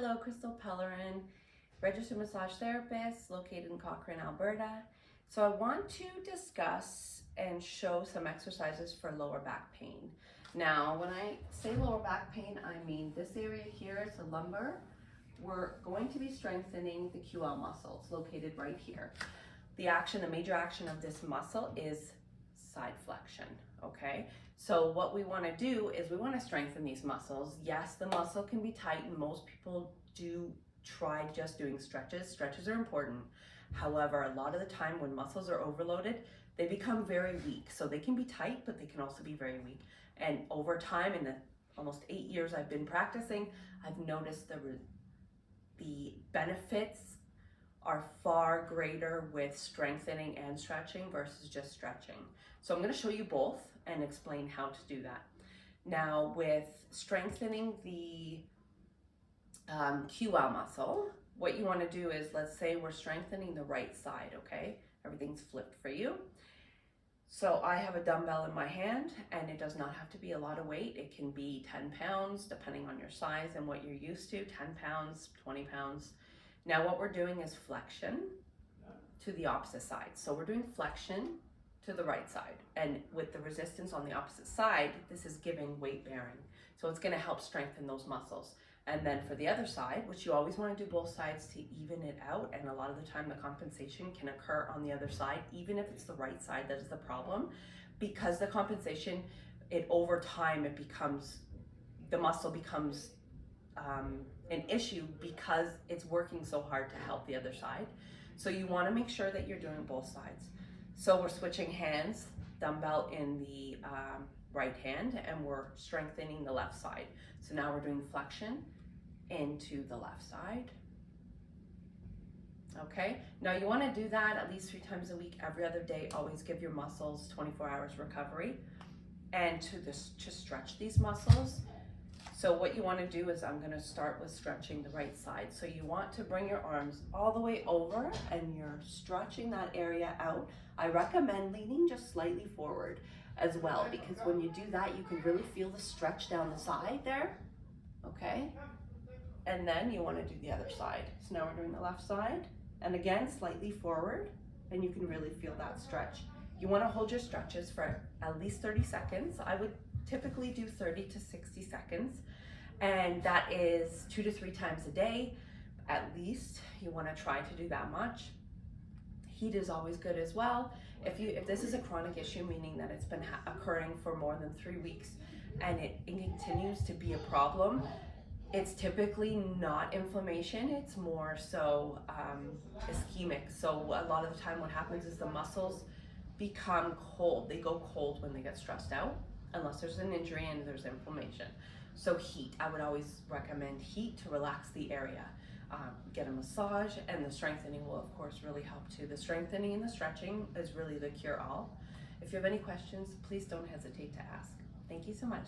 Hello, Crystal Pellerin, registered massage therapist located in Cochrane, Alberta. So I want to discuss and show some exercises for lower back pain. Now, when I say lower back pain, I mean this area here is the lumbar. We're going to be strengthening the QL muscles located right here. The major action of this muscle is side flexion, okay? So what we want to do is we want to strengthen these muscles. Yes, the muscle can be tight and most people do try just doing stretches. Stretches are important. However, a lot of the time when muscles are overloaded, they become very weak. So they can be tight, but they can also be very weak. And over time, in the almost 8 years I've been practicing, I've noticed the benefits are far greater with strengthening and stretching versus just stretching. So I'm going to show you both and explain how to do that. Now, with strengthening the QL muscle, what you want to do is, let's say we're strengthening the right side, okay? Everything's flipped for you. So I have a dumbbell in my hand, and it does not have to be a lot of weight. It can be 10 pounds, depending on your size and what you're used to, 10 pounds, 20 pounds. Now what we're doing is flexion to the opposite side. So we're doing flexion to the right side. And with the resistance on the opposite side, this is giving weight bearing. So it's gonna help strengthen those muscles. And then for the other side, which you always wanna do both sides to even it out, and a lot of the time the compensation can occur on the other side, even if it's the right side that is the problem, because the compensation, over time, the muscle becomes an issue because it's working so hard to help the other side. So you want to make sure that you're doing both sides. So we're switching hands, dumbbell in the right hand, and we're strengthening the left side. So now we're doing flexion into the left side. Okay, now you want to do that at least 3 times a week, every other day. Always give your muscles 24 hours recovery. And to stretch these muscles, so what you want to do is, I'm going to start with stretching the right side. So you want to bring your arms all the way over and you're stretching that area out. I recommend leaning just slightly forward as well, because when you do that, you can really feel the stretch down the side there, okay? And then you want to do the other side. So now we're doing the left side, and again, slightly forward, and you can really feel that stretch. You want to hold your stretches for at least 30 seconds. I would typically do 30 to 60 seconds, and that is 2 to 3 times a day at least. You want to try to do that much. Heat is always good as well. If this is a chronic issue, meaning that it's been occurring for more than 3 weeks and it continues to be a problem, it's typically not inflammation, it's more so ischemic. So a lot of the time what happens is the muscles become cold. They go cold when they get stressed out, unless there's an injury and there's inflammation. So heat, I would always recommend heat to relax the area. Get a massage, and the strengthening will of course really help too. The strengthening and the stretching is really the cure all. If you have any questions, please don't hesitate to ask. Thank you so much.